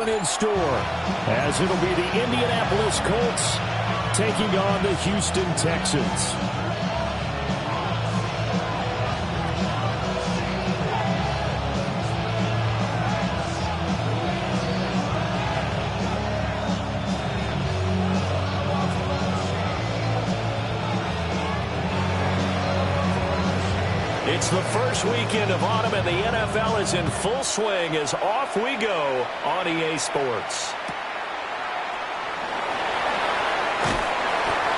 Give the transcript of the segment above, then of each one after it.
In store, as it'll be the Indianapolis Colts taking on the Houston Texans. It's the first weekend of autumn, and the NFL is in full swing as off we go on EA Sports.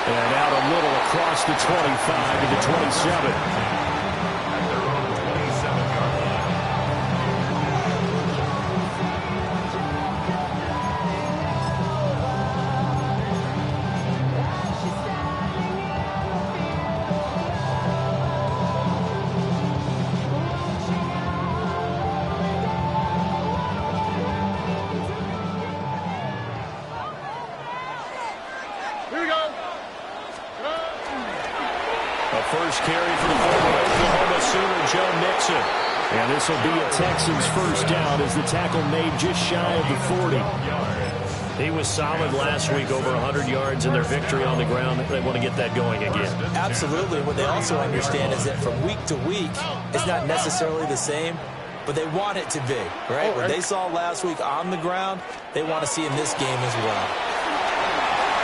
And out a little across the 25 to the 27. First carry for the former Oklahoma Sooner, Joe Mixon. And this will be a Texans first down as the tackle made just shy of the 40. He was solid last week, over 100 yards in their victory on the ground. They want to get that going again. Absolutely. What they also understand is that from week to week, it's not necessarily the same, but they want it to be, right? What they saw last week on the ground, they want to see in this game as well.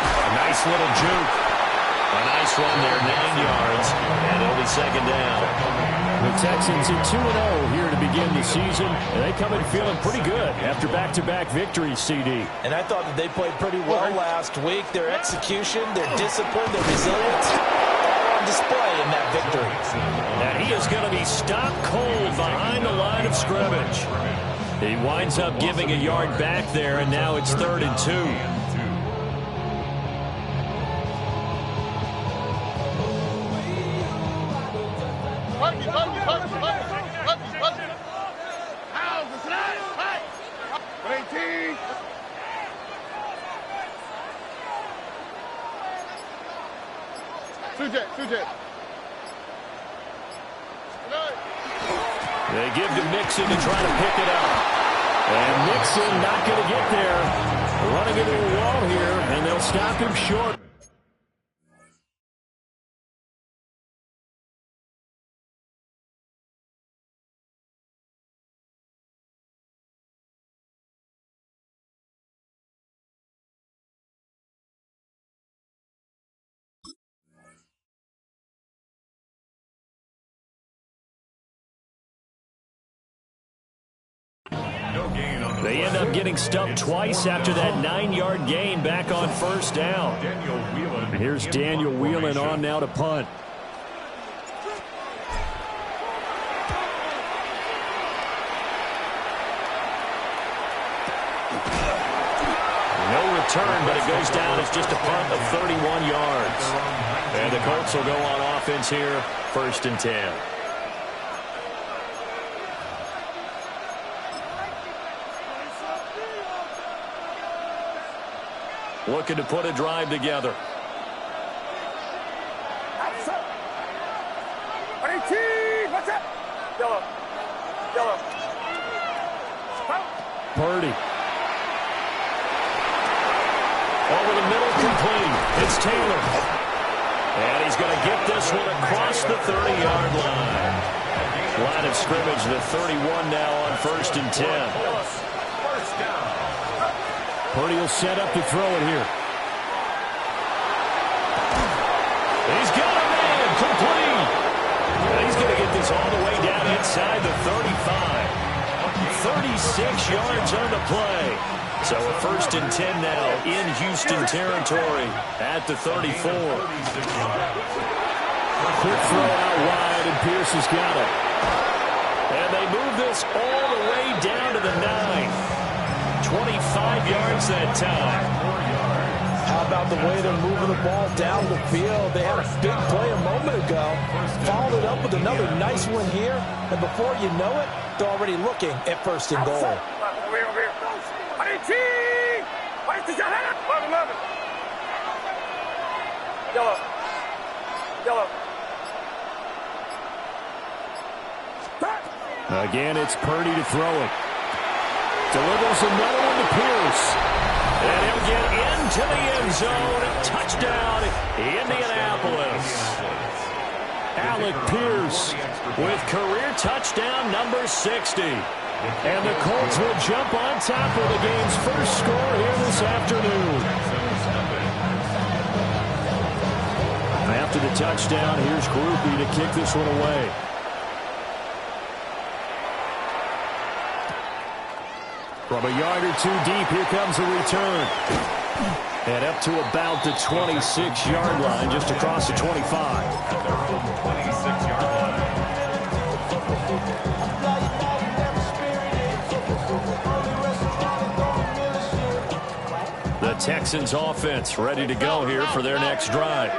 A nice little juke. A nice run there, 9 yards, and it'll be second down. The Texans at 2-0 here to begin the season, and they come in feeling pretty good after back-to-back victories, CD. And I thought that they played pretty well last week. Their execution, their discipline, their resilience, all on display in that victory. And he is going to be stopped cold behind the line of scrimmage. He winds up giving a yard back there, and now it's 3rd and 2. They give to Mixon to try to pick it up. And Mixon not going to get there. Running into a wall here, and they'll stop him short. They end up getting stumped twice after that 9-yard gain back on first down. Here's Daniel Whelan on now to punt. No return, but it goes down as just a punt of 31 yards. And the Colts will go on offense here, 1st and 10. Looking to put a drive together. Purdy. Over the middle, complete. It's Taylor. And he's going to get this one across the 30-yard line. Line of scrimmage, the 31 now on 1st and 10. Purdy will set up to throw it here. He's got a man, complete. And he's going to get this all the way down inside the 35. 36 yards on the play. So a 1st and 10 now in Houston territory at the 34. Quick throw out wide, and Pierce has got it. And they move this all the way down to the 9. 25 yards that time. How about the way they're moving the ball down the field? They had a big play a moment ago. Followed it up with another nice one here. And before you know it, they're already looking at 1st and goal. Again, it's Purdy to throw it. Delivers another one to Pierce. And he'll get into the end zone. Touchdown, Indianapolis. Alec Pierce with career touchdown number 60. And the Colts will jump on top of the game's first score here this afternoon. After the touchdown, here's Groupie to kick this one away. From a yard or two deep, here comes the return. And up to about the 26-yard line, just across the 25. At their own 26-yard line. The Texans offense ready to go here for their next drive.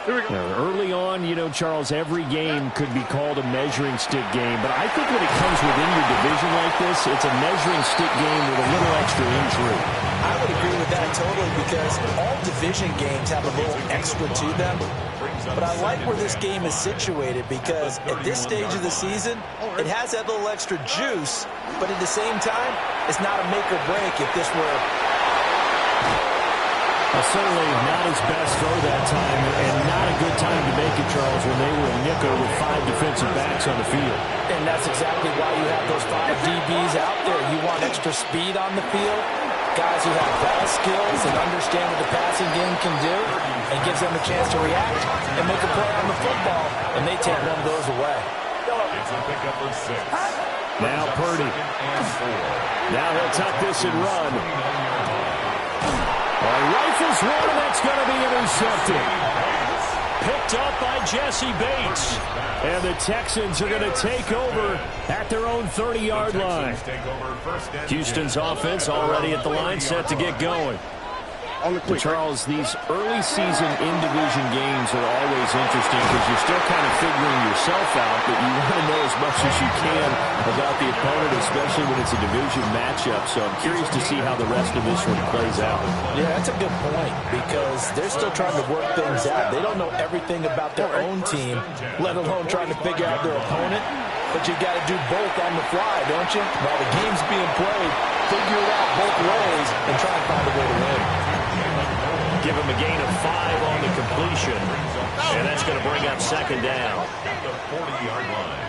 Early on, you know, Charles, every game could be called a measuring stick game. But I think when it comes within your division like this, it's a measuring stick game with a little extra intrigue. I would agree with that totally because all division games have a little extra to them. But I like where this game is situated because at this stage of the season, it has that little extra juice. But at the same time, it's not a make or break if this were... Certainly not his best throw that time, and not a good time to make it, Charles, when they were a nickel with 5 defensive backs on the field. And that's exactly why you have those 5 DBs out there. You want extra speed on the field, guys who have ball skills and understand what the passing game can do, and gives them a chance to react and make a play on the football, and they take one of those away. It's a pickup of 6. Now Purdy. Now he'll tuck this and run. Rifles one, and that's going to be intercepted. Picked up by Jesse Bates. And the Texans are going to take over at their own 30-yard line. Houston's offense already at the line, set to get going. Charles, these early season in-division games are always interesting because you're still kind of figuring yourself out, but you want to know as much as you can about the opponent, especially when it's a division matchup. So I'm curious to see how the rest of this one plays out. Yeah, that's a good point because they're still trying to work things out. They don't know everything about their own team, let alone trying to figure out their opponent. But you got to do both on the fly, don't you? While the game's being played, figure it out both ways and try and find a way to win. Give him a gain of 5 on the completion. And that's going to bring up second down. At the 40-yard line.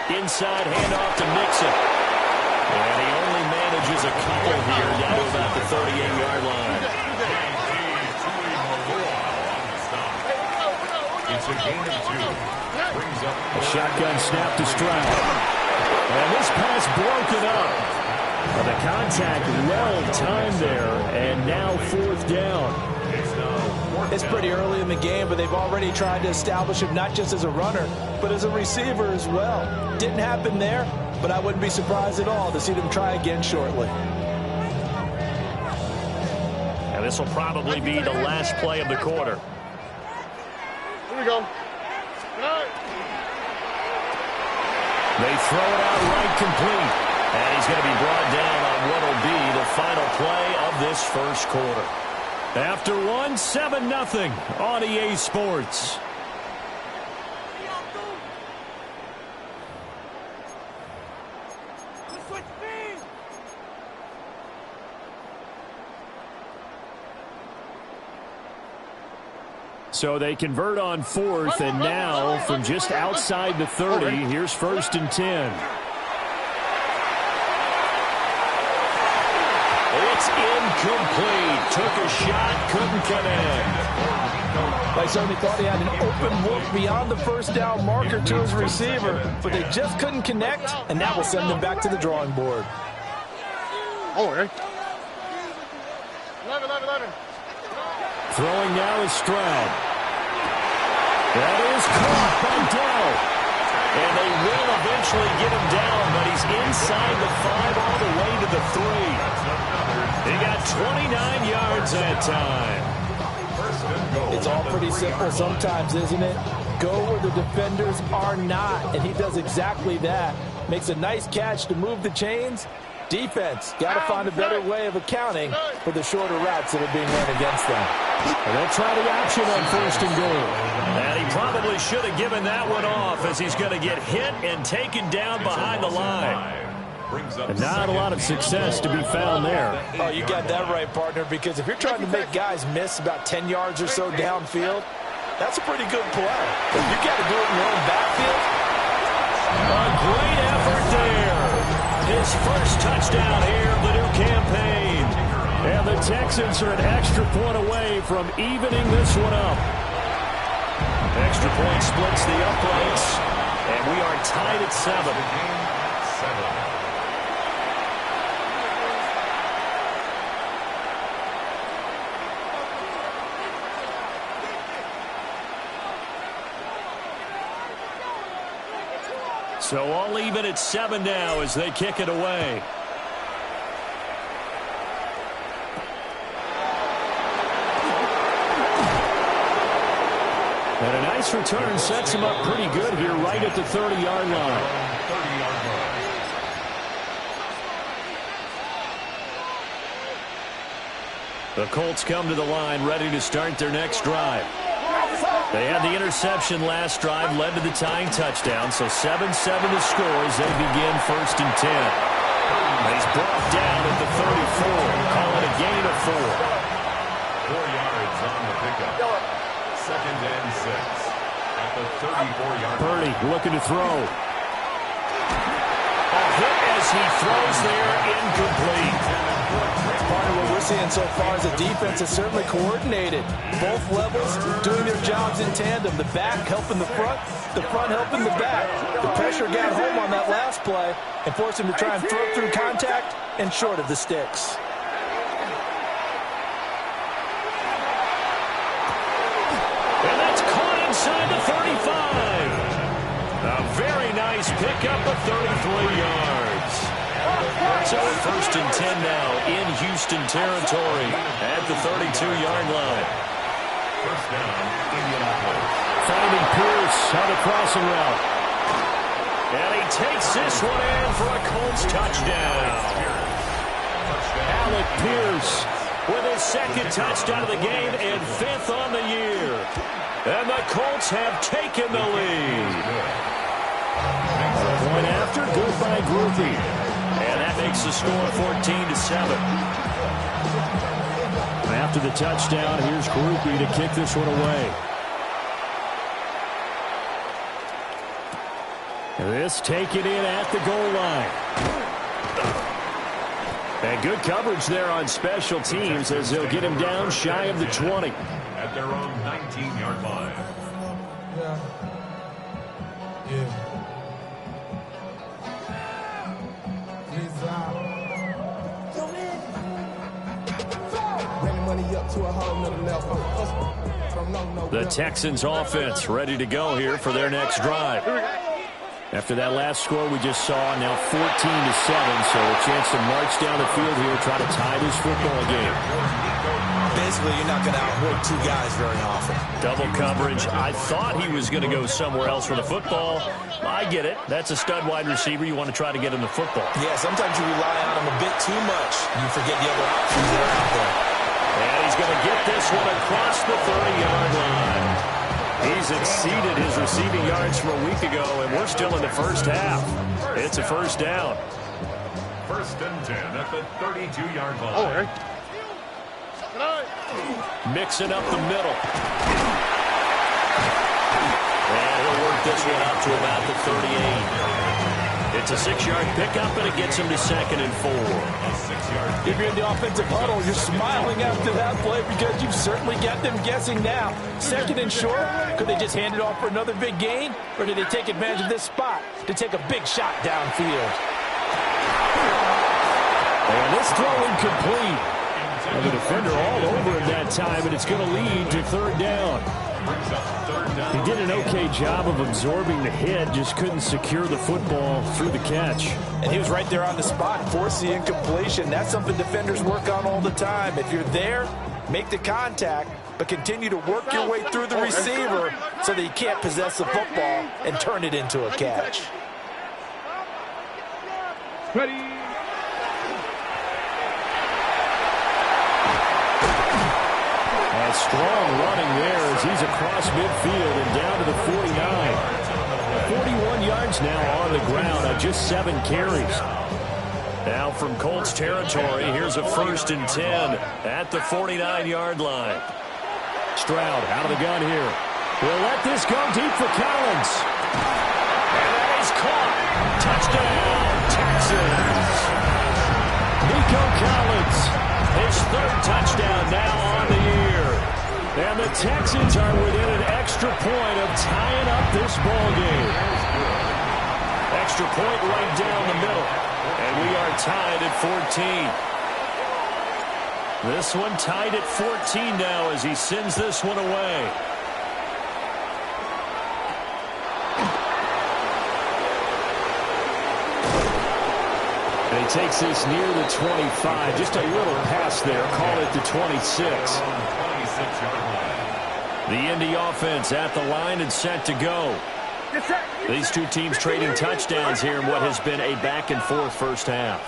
Inside handoff to Mixon. And he only manages a couple here down to about the 38-yard line. It's a gain of 2. Brings up A shotgun snap to Stroud. And this pass broken up. Well, the contact well timed there, and now 4th down. It's pretty early in the game, but they've already tried to establish him not just as a runner, but as a receiver as well. Didn't happen there, but I wouldn't be surprised at all to see them try again shortly. And this will probably be the last play of the quarter. Here we go. They throw it out right complete. And he's going to be brought down on what will be the final play of this first quarter. After one, 7-0 on EA Sports. So they convert on 4th, and now from just outside the 30, here's 1st and 10. It's incomplete. Took a shot, couldn't connect. They certainly thought he had an open look beyond the first down marker to his receiver, but they just couldn't connect, and that will send them back to the drawing board. Throwing now is Stroud. That is caught by Dell. And they will eventually get him down, but he's inside the 5 all the way to the 3. He got 29 yards that time. It's all pretty simple sometimes, isn't it? Go where the defenders are not, and he does exactly that. Makes a nice catch to move the chains, Defense, got to find a better way of accounting for the shorter routes that are being run against them. And they'll try the option on 1st and goal. And he probably should have given that one off as he's going to get hit and taken down behind the line. And not a lot of success to be found there. Oh, you got that right, partner, because if you're trying to make guys miss about 10 yards or so downfield, that's a pretty good play. But you got to do it in your own backfield. A great effort there. His first touchdown here of the new campaign. And the Texans are an extra point away from evening this one up. Extra point splits the uprights, and we are tied at 7. So all even at 7 now as they kick it away. And a nice return sets him up pretty good here right at the 30-yard line. The Colts come to the line ready to start their next drive. They had the interception last drive, led to the tying touchdown, so 7-7 to score as they begin 1st and 10. And he's brought down at the 34, call it a gain of 4. 4 yards on the pickup. 2nd and 6 at the 34-yard line. Purdy looking to throw. A hit as he throws there, incomplete. Part of what we're seeing so far is the defense is certainly coordinated. Both levels doing their jobs in tandem. The back helping the front helping the back. The pressure got home on that last play and forced him to try and throw through contact and short of the sticks. And that's caught inside the 35. A very nice pickup of 33 yards. So 1st and 10 now in Houston territory at the 32-yard line. 1st down, Indianapolis. Finding Pierce on the crossing route. And he takes this one in for a Colts touchdown. Alec Pierce With his 2nd touchdown of the game and 5th on the year. And the Colts have taken the lead. Point after, good by Groupie. And that makes the score 14-7. After the touchdown, here's Groupie to kick this one away. This taken in at the goal line. And good coverage there on special teams as they'll get him down shy of the 20. At their own 19-yard line. The Texans offense ready to go here for their next drive. After that last score we just saw, now 14-7, so a chance to march down the field here, try to tie this football game. Basically, you're not going to outwork two guys very often. Double coverage. I thought he was going to go somewhere else for the football. I get it. That's a stud wide receiver. You want to try to get him the football. Yeah, sometimes you rely on him a bit too much. You forget the other options that are out there. And he's going to get this one across the 30-yard line. He's exceeded his receiving yards from a week ago, and we're still in the first half. It's a 1st down. 1st and 10 at the 32-yard line. Oh, hey. Mixing up the middle. And he'll work this one out to about the 38. It's a 6-yard pickup, and it gets him to 2nd and 4. If you're in the offensive huddle, you're smiling after that play because you've certainly got them guessing now. 2nd and short, could they just hand it off for another big gain? Or did they take advantage of this spot to take a big shot downfield? And this throw incomplete. And the defender all over it that time, and it's going to lead to 3rd down. He did an okay job of absorbing the hit, just couldn't secure the football through the catch. And he was right there on the spot, force the incompletion. That's something defenders work on all the time. If you're there, make the contact, but continue to work your way through the receiver so that you can't possess the football and turn it into a catch. Ready. strong running there as he's across midfield and down to the 49. 41 yards now on the ground on just 7 carries. Now from Colts territory, here's a 1st and 10 at the 49-yard line. Stroud out of the gun here. We'll let this go deep for Collins. And that is caught. Touchdown, Texans. Nico Collins, his 3rd touchdown now on the year. And the Texans are within an extra point of tying up this ball game. Extra point right down the middle. And we are tied at 14. This one tied at 14 now as he sends this one away. And he takes this near the 25. Just a little pass there. Call it the 26. The Indy offense at the line and set to go. These two teams trading touchdowns here in what has been a back-and-forth first half.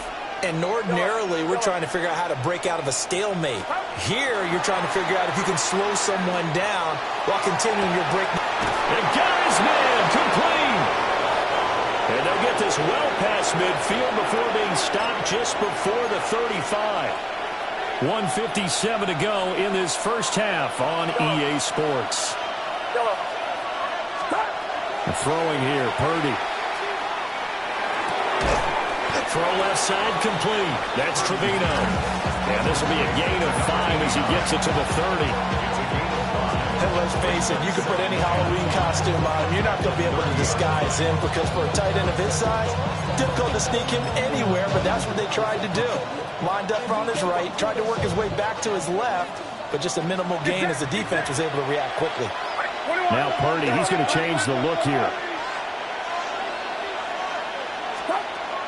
And ordinarily, we're trying to figure out how to break out of a stalemate. Here, you're trying to figure out if you can slow someone down while continuing your break. And got his man complete. And they'll get this well past midfield before being stopped just before the 35. 1:57 to go in this first half on EA Sports. Throwing here, Purdy. Throw left side complete. That's Trevino. And this will be a gain of 5 as he gets it to the 30. And let's face it, you can put any Halloween costume on him. You're not going to be able to disguise him because for a tight end of his size, difficult to sneak him anywhere, but that's what they tried to do. Lined up on his right, tried to work his way back to his left, but just a minimal gain as the defense was able to react quickly. Now Purdy, he's going to change the look here.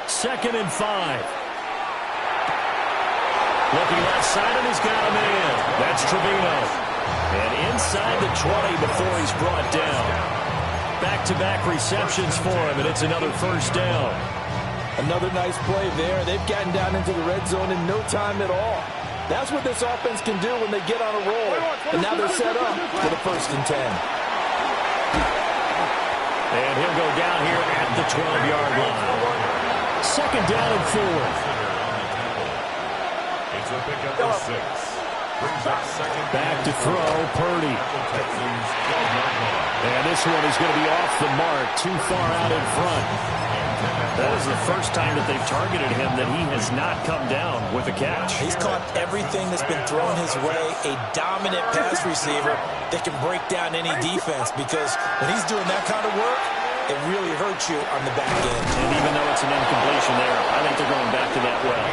2nd and 5. Looking left side, and he's got a man. That's Trevino. And inside the 20 before he's brought down. Back-to-back receptions for him, and it's another first down. Another nice play there. They've gotten down into the red zone in no time at all. That's what this offense can do when they get on a roll. And now they're set up for the 1st and 10. And he'll go down here at the 12-yard line. 2nd down and 4. It's a pickup of 6. Brings up 2nd. Back to throw, Purdy. And this one is going to be off the mark, too far out in front. That is the first time that they've targeted him that he has not come down with a catch. He's caught everything that's been thrown his way. A dominant pass receiver that can break down any defense because when he's doing that kind of work, it really hurts you on the back end. And even though it's an incompletion there, I think they're going back to that well.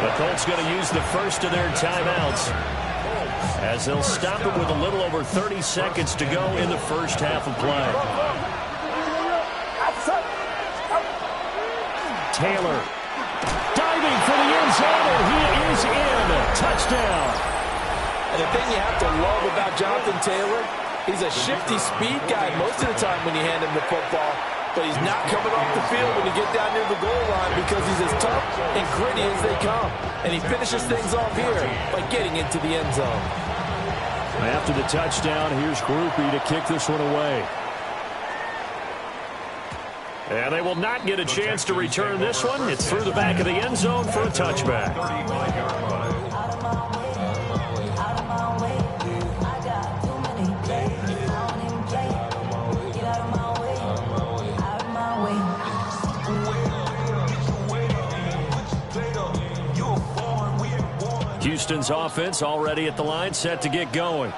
The Colts going to use the first of their timeouts as they'll stop it with a little over 30 seconds to go in the first half of play. Taylor diving for the end zone, and he is in. Touchdown. And the thing you have to love about Jonathan Taylor, he's a shifty speed guy most of the time when you hand him the football, but he's not coming off the field when you get down near the goal line because he's as tough and gritty as they come. And he finishes things off here by getting into the end zone. After the touchdown, here's Groupie to kick this one away. And they will not get a chance to return this one. It's through the back of the end zone for a touchback. Houston's offense already at the line, set to get going.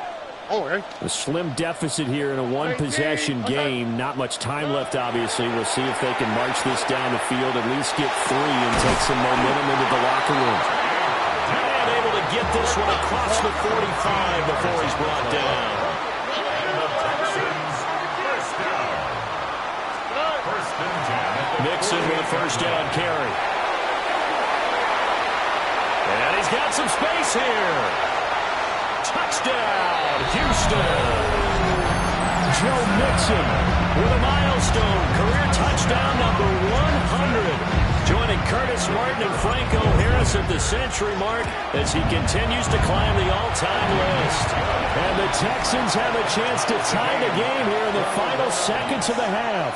A slim deficit here in a one-possession game. Not much time left, obviously. We'll see if they can march this down the field, at least get 3 and take some momentum into the locker room. And able to get this one across the 45 before he's brought down. Mixon with a first down carry. And he's got some space here. Touchdown, Houston. Joe Mixon with a milestone career touchdown number 100. Joining Curtis Martin and Franco Harris loss at the century mark as he continues to climb the all-time list. And the Texans have a chance to tie the game here in the final seconds of the half.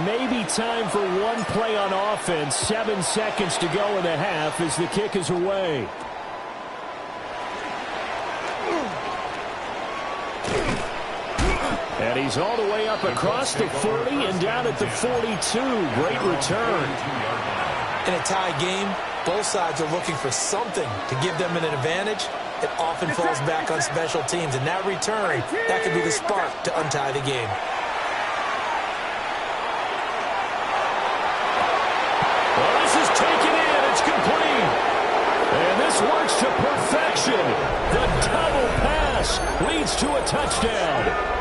Maybe time for one play on offense. 7 seconds to go in the half as the kick is away. And he's all the way up across the 40 and down at the 42. Great return. In a tie game, both sides are looking for something to give them an advantage. It often falls back on special teams. And that return, that could be the spark to untie the game. Well, this is taken in. It's complete. And this works to perfection. The double pass leads to a touchdown.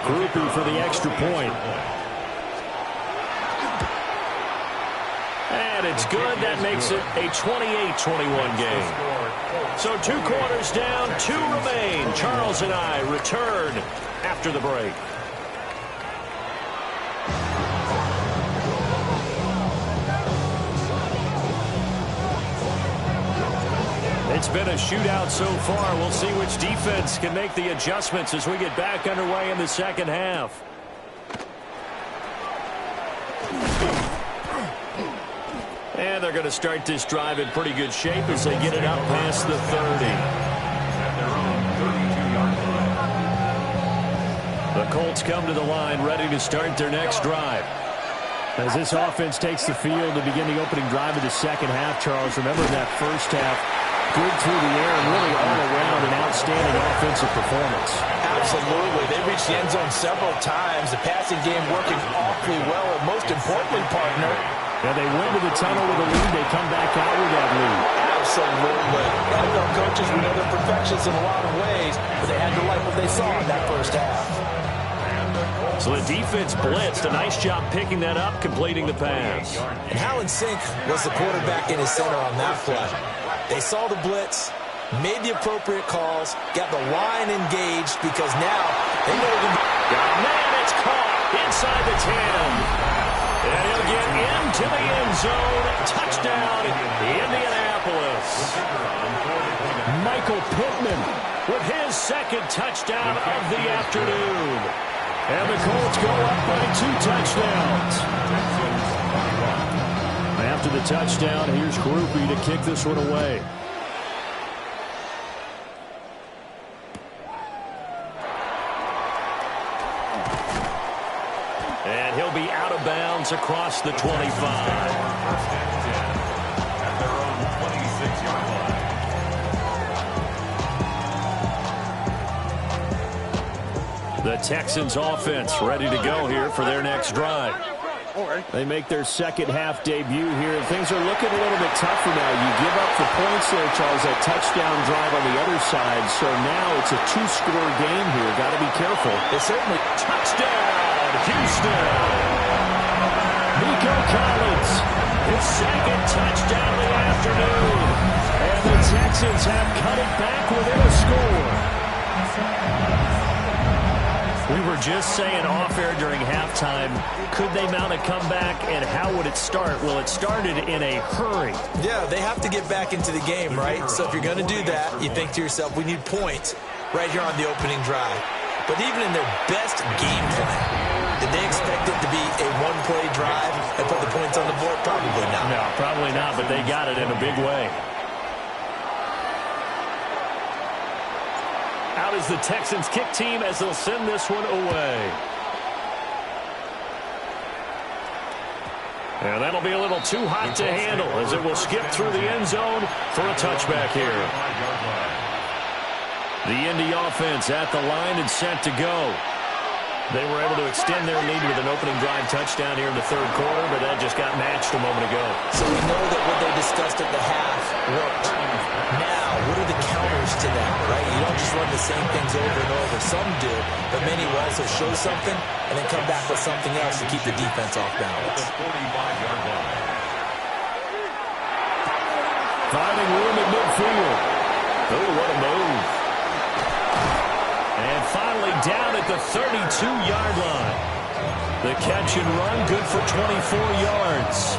Groupie for the extra point. And it's good. That makes it a 28-21 game. So 2 quarters down, 2 remain. Charles and I return after the break. It's been a shootout so far. We'll see which defense can make the adjustments as we get back underway in the second half. And they're going to start this drive in pretty good shape as they get it up past the 30. At their own 32-yard line. The Colts come to the line ready to start their next drive. As this offense takes the field to begin the opening drive of the second half, Charles, remember that first half, good through the air and really all around an outstanding offensive performance. Absolutely. They reached the end zone several times. The passing game working awfully well. And most importantly, partner, yeah, they went to the tunnel with a lead. They come back out with that lead. absolutely. NFL coaches, we know they're perfectionists in a lot of ways, but they had to like what they saw in that first half. So the defense blitzed. A nice job picking that up, completing the pass. And how in sync was the quarterback in his center on that play? They saw the blitz, made the appropriate calls, got the line engaged because now they know they're going to be... Man, it's caught inside the 10. And he'll get into the end zone. Touchdown, Indianapolis. Michael Pittman With his second touchdown of the afternoon. and the Colts go up by 2 touchdowns. After the touchdown, here's Groupie to kick this one away. And he'll be out of bounds across the 25. First and 10 at their own 26-yard line. The Texans offense ready to go here for their next drive. They make their second half debut here. Things are looking a little bit tougher now. You give up the points there, Charles, that touchdown drive on the other side. So now it's a 2-score game here. Got to be careful. They certainly... Touchdown, Houston. Nico Collins, His second touchdown of the afternoon. and the Texans have cut it back within a score. We were just saying off-air during halftime, could they mount a comeback, and how would it start? Well, it started in a hurry. Yeah, they have to get back into the game, right? So if you're going to do that, you think to yourself, we need points right here on the opening drive. But even in their best game plan, did they expect it to be a one-play drive and put the points on the board? Probably not. No, probably not, but they got it in a big way. Out is the Texans kick team as they'll send this one away. And that'll be a little too hot to handle as it will skip through the end zone for a touchback here. The Indy offense at the line and set to go. They were able to extend their lead with an opening drive touchdown here in the third quarter, but that just got matched a moment ago. So we know that what they discussed at the half worked. Now, what are the counters to that, right? You don't just run the same things over and over. Some do, but many will also show something and then come back with something else to keep the defense off balance. 45-yard line. Finding room at midfield. Oh, what a move. And finally 32-yard line. The catch and run, good for 24 yards.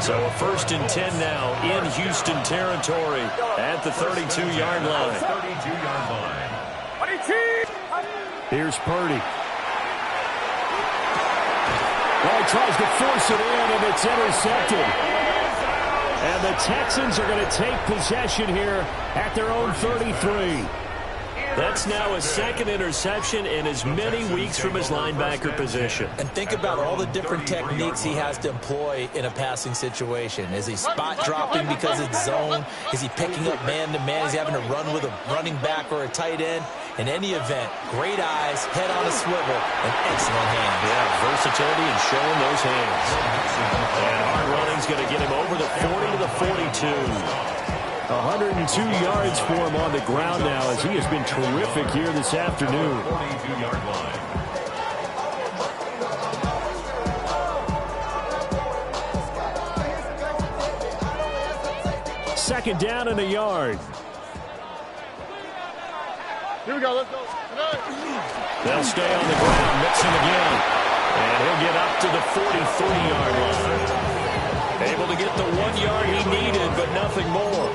So a 1st and 10 now in Houston territory at the 32-yard line. 32-yard line. Here's Purdy. Well, he tries to force it in, and it's intercepted. And the Texans are going to take possession here at their own 33. That's now a 2nd interception in as many weeks from his linebacker position. And think about all the different techniques he has to employ in a passing situation. Is he spot dropping because it's zone? Is he picking up man-to-man? Is he having to run with a running back or a tight end? In any event, great eyes, head on a swivel, and excellent hands. Yeah, versatility and showing those hands. And hard running's going to get him over the 40 to the 42. 102 yards for him on the ground now as he has been terrific here this afternoon. 42-yard line. Second down and a yard. Here we go. Let's go. They'll stay on the ground, mixing again. And he'll get up to the 43-yard line. Able to get the 1 yard he needed, but nothing more.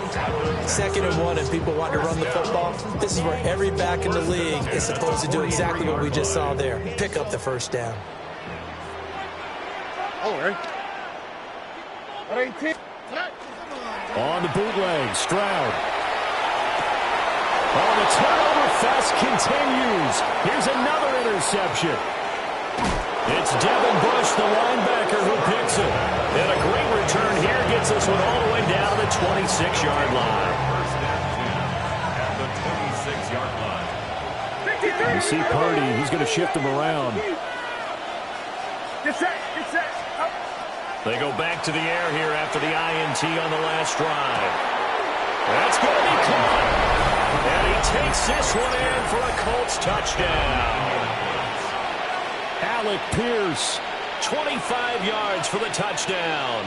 2nd and 1, and people want to run the football. This is where every back in the league is supposed to do exactly what we just saw there. Pick up the 1st down. Oh, right. 18. On the bootleg, Stroud. Oh, the turnover fest continues. Here's another interception. It's Devin Bush, the linebacker, who picks it. And a great return here gets this one all the way down to the 26-yard line. 1st and 10 at the 26-yard line. You see Purdy, he's going to shift him around. Get set. They go back to the air here after the INT on the last drive. That's going to be caught. And he takes this one in for a Colts touchdown. Alec Pierce. 25 yards for the touchdown.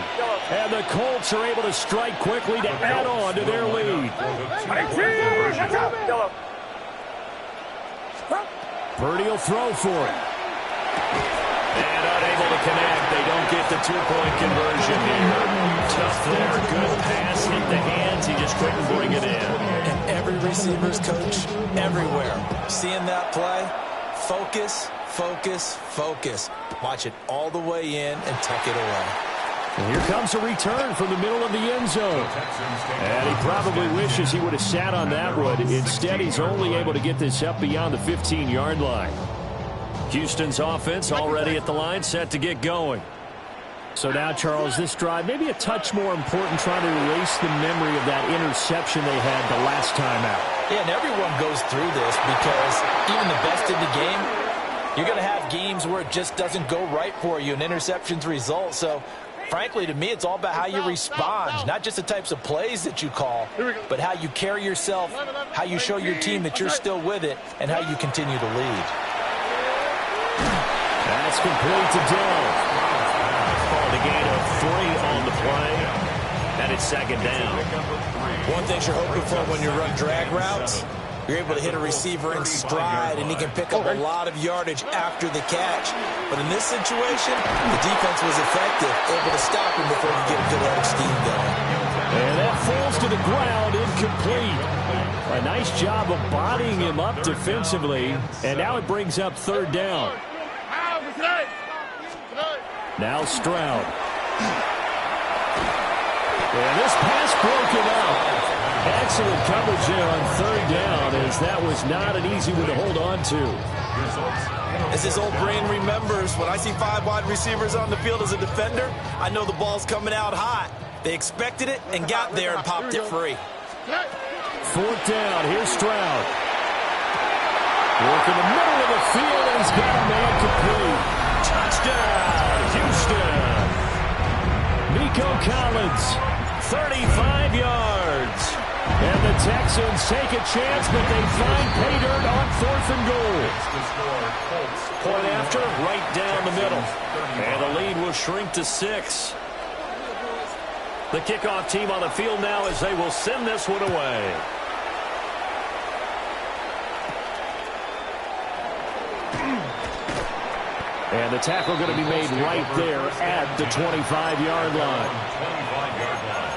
And the Colts are able to strike quickly to add on to their lead. Purdy will throw for it. And unable to connect. They don't get the 2-point conversion here. Tough there. Good pass. Hit the hands. He just couldn't bring it in. And every receiver's coach, everywhere, seeing that play, focus, focus, focus. Watch it all the way in and tuck it away. And here comes a return from the middle of the end zone. And he probably wishes he would have sat on that one. Instead, he's only able to get this up beyond the 15-yard line. Houston's offense already at the line, set to get going. So now, Charles, this drive maybe a touch more important, trying to erase the memory of that interception they had the last time out. Yeah, and everyone goes through this because even the best in the game, you're going to have games where it just doesn't go right for you, and interceptions result. So, frankly, to me, it's all about how you respond, not just the types of plays that you call, but how you carry yourself, how you show your team that you're still with it, and how you continue to lead. That's complete to Dell. Called a gain of 3 on the play, and it's 2nd down. One thing you're hoping for when you run drag routes, you're able to hit a receiver in stride, and he can pick up a lot of yardage after the catch. But in this situation, the defense was effective, able to stop him before he get a good head of steam going. And that falls to the ground, incomplete. A nice job of bodying him up defensively, and now it brings up 3rd down. Now Stroud. And this pass broken up. Excellent coverage there on 3rd down, as that was not an easy one to hold on to. As his old brain remembers, when I see 5 wide receivers on the field as a defender, I know the ball's coming out hot. They expected it and got there and popped it free. 4th down. Here's Stroud. Work in the middle of the field, and he's got a man complete. Touchdown, Houston. Nico Collins, 35 yards. And the Texans take a chance, but they find pay dirt on 4th and goal. Point after, right down the middle. And the lead will shrink to 6. The kickoff team on the field now as they will send this one away. And the tackle going to be made right there at the 25-yard line. 25-yard line.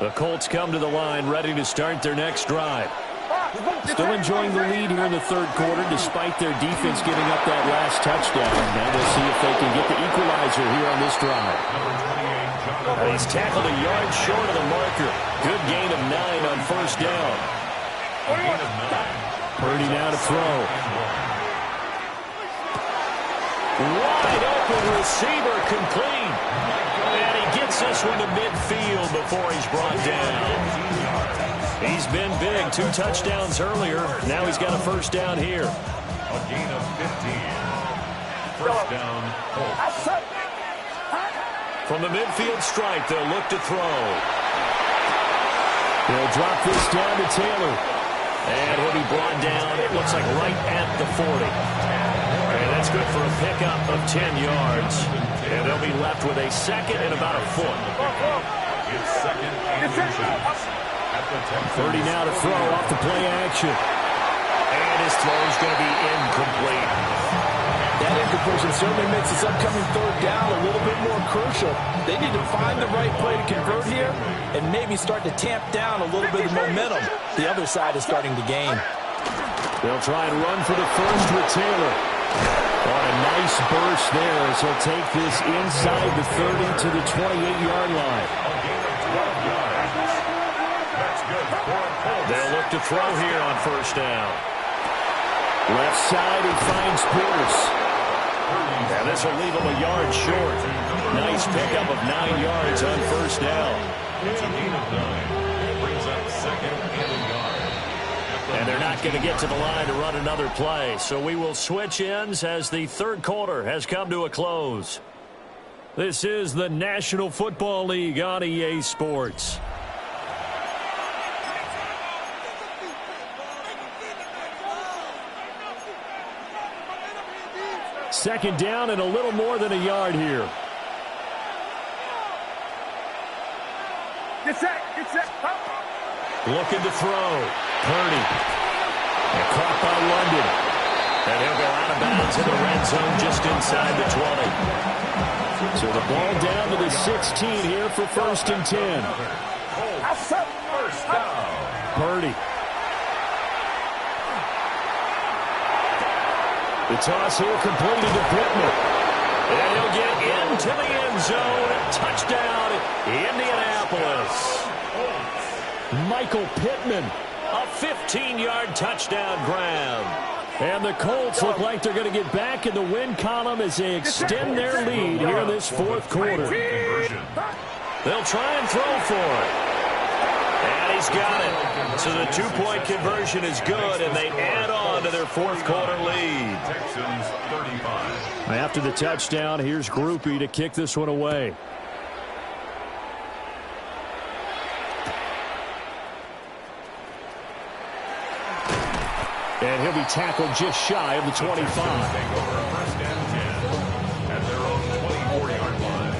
The Colts come to the line ready to start their next drive. Still enjoying the lead here in the third quarter despite their defense giving up that last touchdown. And we'll see if they can get the equalizer here on this drive. He's tackled a yard short of the marker. Good gain of 9 on first down. Purdy now to throw. Wide open receiver complete. And he gets this one to midfield before he's brought down. He's been big. 2 touchdowns earlier. Now he's got a first down here. A gain of 15. First down, Colts. From the midfield stripe, they'll look to throw. They'll drop this down to Taylor. And he'll be brought down, it looks like right at the 40. And that's good for a pickup of 10 yards. And they'll be left with a second and about a foot. It's second and inches. At the 30 now to throw off the play action. And his throw's going to be incomplete. That incompletion certainly makes this upcoming third down a little bit more crucial. They need to find the right play to convert here and maybe start to tamp down a little bit of momentum. The other side is starting to gain. They'll try and run for the first with Taylor. On a nice burst there as he'll take this inside the 30 to the 28-yard line. They'll look to throw here on first down. Left side, he finds Pierce. And this will leave him a yard short. Nice pickup of 9 yards on first down. It's a gain of 9. Brings up second and a yard. And they're not going to get to the line to run another play. So we will switch ends as the third quarter has come to a close. This is the National Football League on EA Sports. Second down and a little more than a yard here. Get set, get set. Looking to throw. Purdy. And caught by London. And he'll go out of bounds in the red zone just inside the 20. So the ball down to the 16 here for first and 10. First down. Purdy. The toss here completed to Pittman. And he'll get into the end zone. Touchdown, Indianapolis. Michael Pittman. A 15-yard touchdown grab. And the Colts look like they're going to get back in the win column as they extend their lead here in this fourth quarter. Conversion. They'll try and throw for it. And he's got it. So the 2-point conversion is good, and they add on to their fourth quarter lead. Texans 35. After the touchdown, here's Groupie to kick this one away. And he'll be tackled just shy of the 25. Take over first and 10 at their own 24-yard line.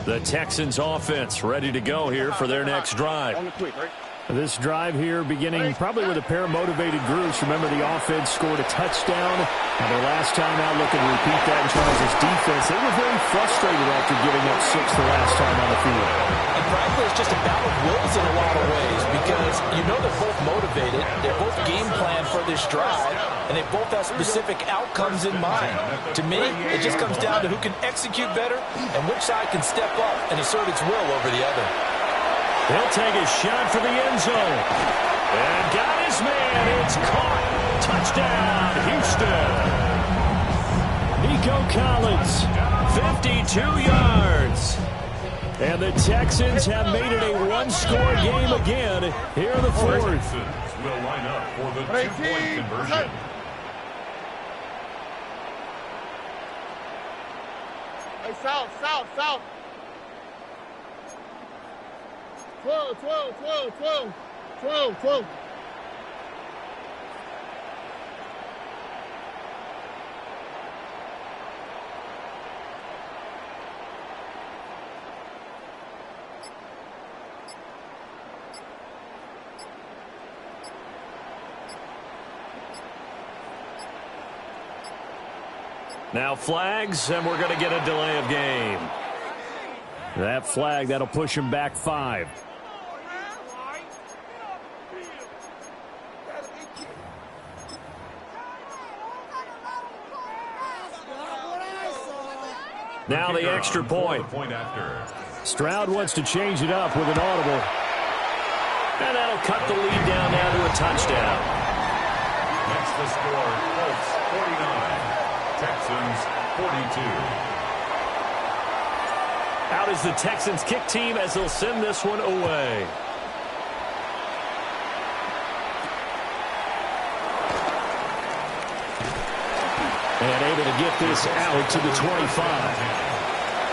The Texans offense ready to go here for their next drive. On the tweet, right? This drive here beginning probably with a pair of motivated groups. Remember, the offense scored a touchdown. And their last time out, looking to repeat that in Charles' defense. They were very frustrated after giving up 6 the last time on the field. And frankly, it's just a battle of wills in a lot of ways because you know they're both motivated. They're both game planned for this drive, and they both have specific outcomes in mind. To me, it just comes down to who can execute better and which side can step up and assert its will over the other. He'll take a shot for the end zone. And got his man. It's caught. Touchdown, Houston. Nico Collins, 52 yards. and the Texans have made it a one-score game again here in the fourth. Texans will line up for the two-point conversion. Hey, south. 12. Now flags, and we're going to get a delay of game. That flag, that'll push him back 5. Now the extra point. Stroud wants to change it up with an audible. And that'll cut the lead down now to a touchdown. Next the score, Colts 49, Texans 42. Out is the Texans kick team as they'll send this one away. And able to get this out to the 25.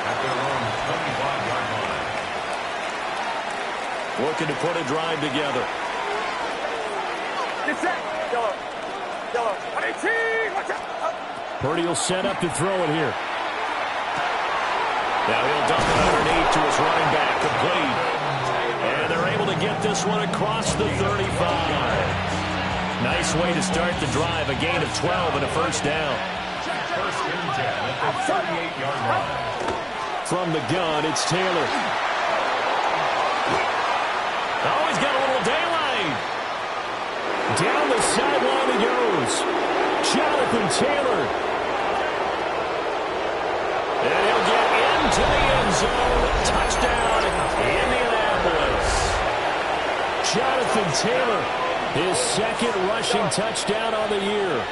At their own 25-yard line. Looking to put a drive together. Get set. Yellow. Yellow. 18. Watch out. Purdy will set up to throw it here. Now he'll dump it underneath to his running back, complete. And they're able to get this one across the 35. Nice way to start the drive, a gain of 12 and a first down. First and 10 at the 38-yard line. From the gun, it's Taylor. Oh, he's got a little daylight. Down the sideline he goes. Jonathan Taylor. And he'll get into the end zone. Touchdown, Indianapolis. Jonathan Taylor, his second rushing touchdown on the year.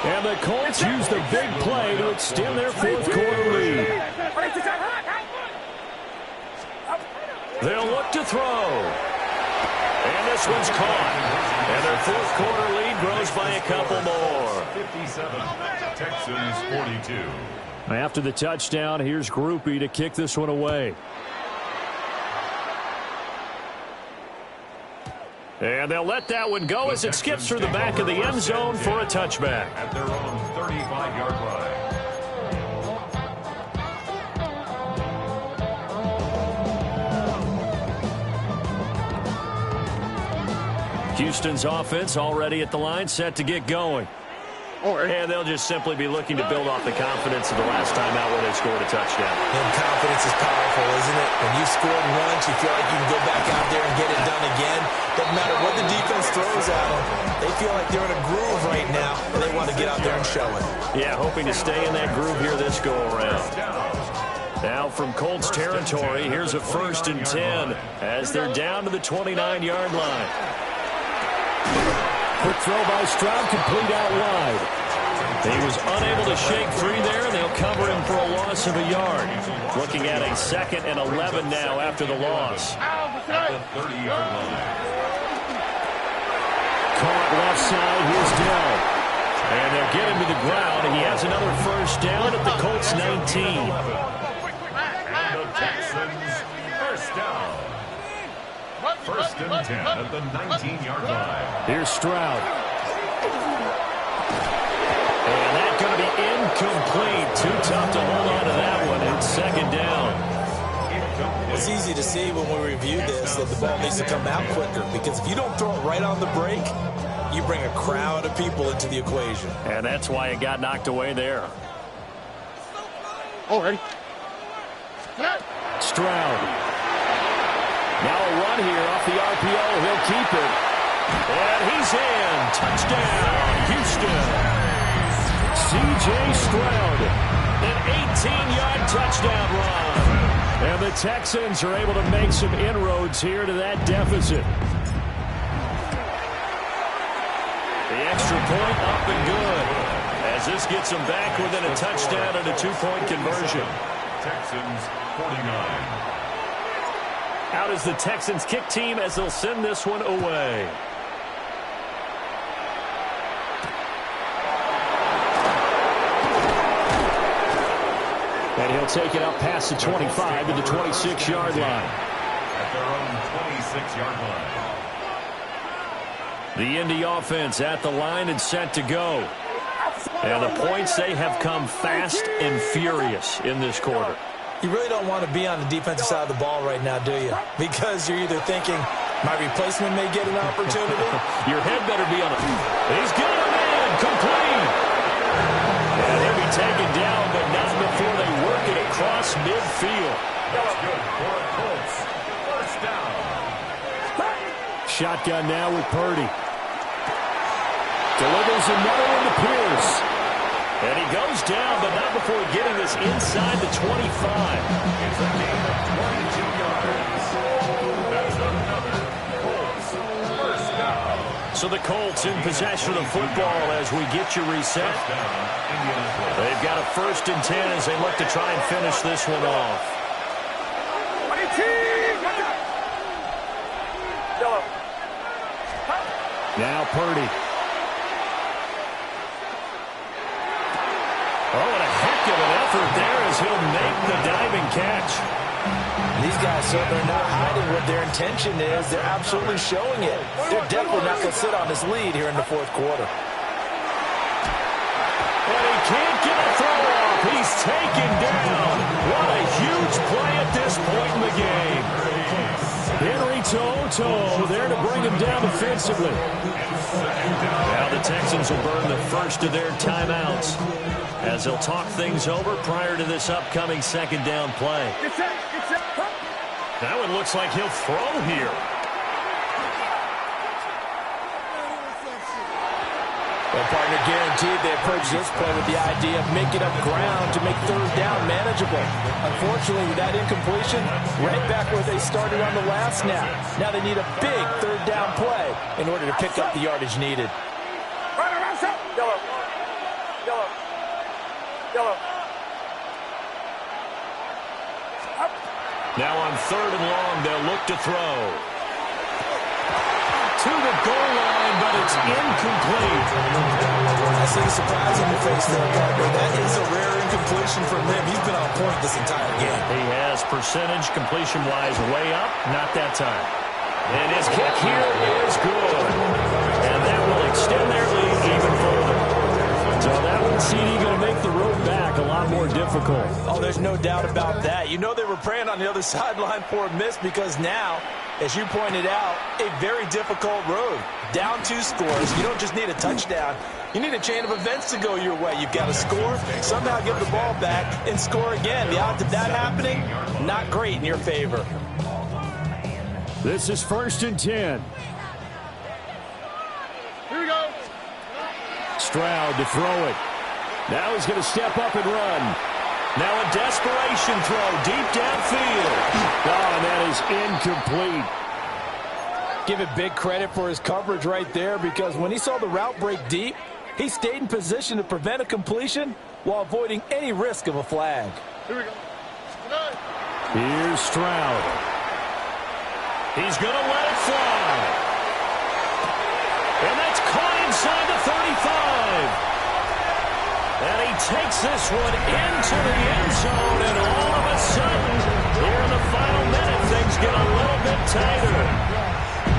And the Colts use the big play to extend their fourth-quarter lead. They'll look to throw. And this one's caught. And their fourth-quarter lead grows by a couple more. 57, Texans 42. After the touchdown, here's Groupie to kick this one away. And they'll let that one go as it skips through the back of the end zone for a touchback. At their own 35-yard line. Houston's offense already at the line, set to get going. And they'll just simply be looking to build off the confidence of the last time out where they scored a touchdown. And confidence is powerful, isn't it? When you scored once, you feel like you can go back out there and get it done again. Doesn't matter what the defense throws at them. They feel like they're in a groove right now, and they want to get out there and show it. Yeah, hoping to stay in that groove here this go-around. Now from Colts territory, here's a 1st and 10 as they're down to the 29-yard line. Quick throw by Stroud, complete out wide. He was unable to shake free there, and they'll cover him for a loss of a yard. Looking at a 2nd and 11 now after the loss. At the 30-yard line. Caught left side, here's Dell. And they'll get him to the ground. He has another first down at the Colts 19. And the Texans first down. 1st and 10 at the 19-yard line. Here's Stroud. And that's going to be incomplete. Too tough to hold on to that one. It's 2nd down. It's easy to see when we review this that the ball needs to come out quicker, because if you don't throw it right on the break, you bring a crowd of people into the equation. And that's why it got knocked away there. Already. Stroud. Now a run here off the RPO. He'll keep it. And he's in. Touchdown, Houston. C.J. Stroud. An 18-yard touchdown run. And the Texans are able to make some inroads here to that deficit. The extra point up and good. As this gets them back within a touchdown and a 2-point conversion. Texans 49. Out is the Texans kick team as they'll send this one away. And he'll take it up past the 25 to the 26-yard line. At their own 26-yard line. The Indy offense at the line and set to go. And the points, they have come fast and furious in this quarter. You really don't want to be on the defensive side of the ball right now, do you? Because you're either thinking, my replacement may get an opportunity. Your head better be on it. He's got him in. Complete. And he'll be taken down, but not before they work it across midfield. That's good for the Colts. First down. Shotgun now with Purdy. Delivers another one to Pierce. And he goes down, but not before getting this inside the 25. It's a gain of 22 yards. That's another Colts first down. So the Colts in possession of the football as we get you reset. First down, Indianapolis. They've got a 1st and 10 as they look to try and finish this one off. Now Purdy. Oh, and a heck of an effort there as he'll make the diving catch. These guys certainly not hiding what their intention is. They're absolutely showing it. They're definitely not going to sit on this lead here in the 4th quarter. And he can't get a throw off. He's taken down. What a huge play at this point in the game. Henry Toto there to bring him down defensively. Now the Texans will burn the first of their timeouts as they'll talk things over prior to this upcoming 2nd down play. That one looks like he'll throw here. Well, partner, guaranteed they approach this play with the idea of making up ground to make 3rd down manageable. Unfortunately, with that incompletion, right back where they started on the last snap. Now they need a big 3rd down play in order to pick up the yardage needed. Yellow. Yellow. Yellow. Now on 3rd and long, they'll look to throw. To the goal line, but it's incomplete. I see the surprise on your face there, partner. That is a rare incompletion from him. He's been on point this entire game. He has percentage completion-wise way up, not that time. And his kick here is good. And that will extend their lead even further. So that one, CD, going to make the road back a lot more difficult. Oh, there's no doubt about that. You know they were praying on the other sideline for a miss because now, as you pointed out, a very difficult road. Down 2 scores. You don't just need a touchdown. You need a chain of events to go your way. You've got to score, somehow give the ball back, and score again. The odds of that happening, not great in your favor. This is 1st and 10. Here we go. Stroud to throw it. Now he's going to step up and run. Now a desperation throw deep downfield. Oh, and that is incomplete. Give it big credit for his coverage right there because when he saw the route break deep, he stayed in position to prevent a completion while avoiding any risk of a flag. Here we go. Here's Stroud. He's going to let it fly. And that's caught inside the 35. And he takes this one into the end zone, and all of a sudden, here in the final minute, things get a little bit tighter.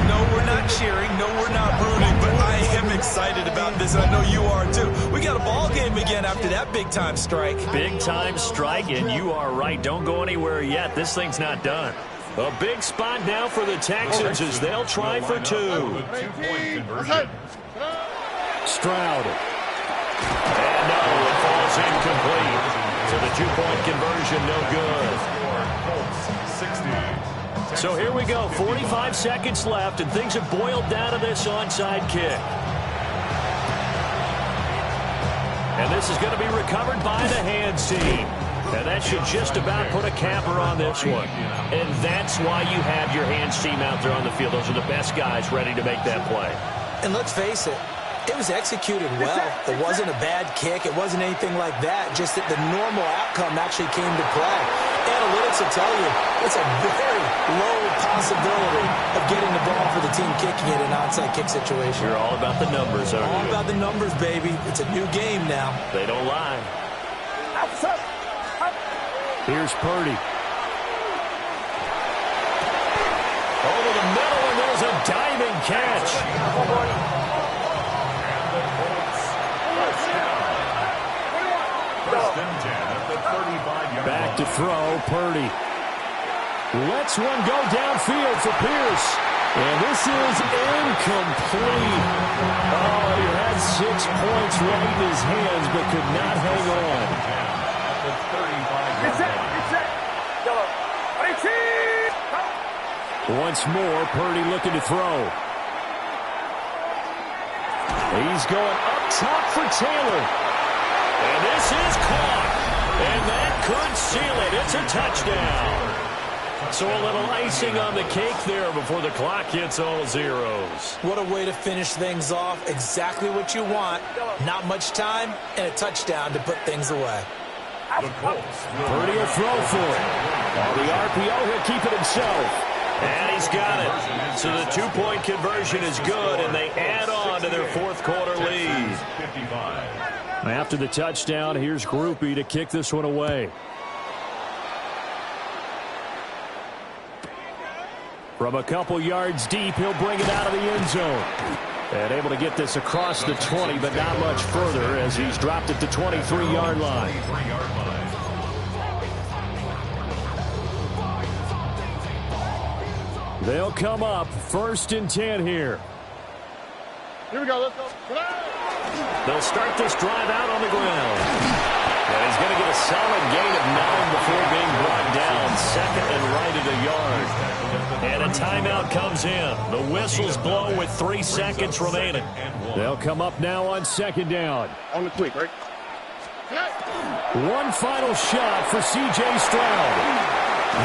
No, we're not cheering. No, we're not rooting, but I am excited about this. I know you are, too. We got a ball game again after that big-time strike. Big-time strike, and you are right. Don't go anywhere yet. This thing's not done. A big spot now for the Texans as they'll try for 2. Two-point conversion. Stroud. And no, it falls incomplete. So the 2-point conversion, no good. Colts 60. So here we go, 45 seconds left, and things have boiled down to this onside kick. And this is going to be recovered by the hands team. And that should just about put a capper on this one. And that's why you have your hands team out there on the field. Those are the best guys ready to make that play. And let's face it, it was executed well. It wasn't a bad kick. It wasn't anything like that. Just that the normal outcome actually came to play. Analytics will tell you it's a very low possibility of getting the ball for the team kicking it in an onside kick situation. You're all about the numbers, aren't you? All about the numbers, baby. It's a new game now. They don't lie. Here's Purdy. Over the middle, and there's a diving catch. First and 10 at the 35-yard Back line. to throw, Purdy. Lets one go downfield for Pierce. And this is incomplete. Oh, he had 6 points right in his hands, but could not hang on. Get set. Yellow. Ready, cheese. Once more, Purdy looking to throw. He's going up top for Taylor. And this is caught. And that could seal it. It's a touchdown. So a little icing on the cake there before the clock hits all zeros. What a way to finish things off. Exactly what you want. Not much time and a touchdown to put things away. Purdy will throw for it. On the RPO, he'll keep it himself. And he's got it. So the two-point conversion is good, and they add on to their fourth quarter lead. After the touchdown, here's Groupie to kick this one away. From a couple yards deep, he'll bring it out of the end zone. And able to get this across the 20, but not much further as he's dropped at the 23-yard line. They'll come up 1st and 10 here. Here we go. Let's go. They'll start this drive out on the ground. And he's going to get a solid gain of 9 before being brought down. 2nd and right at a yard. And a timeout comes in. The whistles blow with 3 seconds remaining. They'll come up now on 2nd down. On the quick, right? One final shot for C.J. Stroud.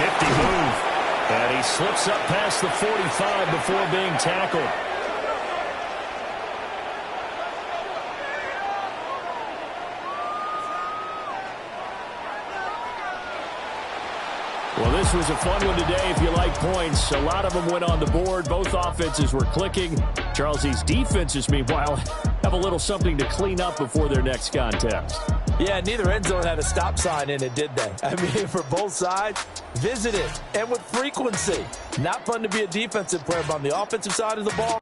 Nifty move. And he slips up past the 45 before being tackled. Well, this was a fun one today if you like points. A lot of them went on the board. Both offenses were clicking. Charles, these defenses, meanwhile, have a little something to clean up before their next contest. Yeah, neither end zone had a stop sign in it, did they? I mean, for both sides, visit it, and with frequency. Not fun to be a defensive player, but on the offensive side of the ball,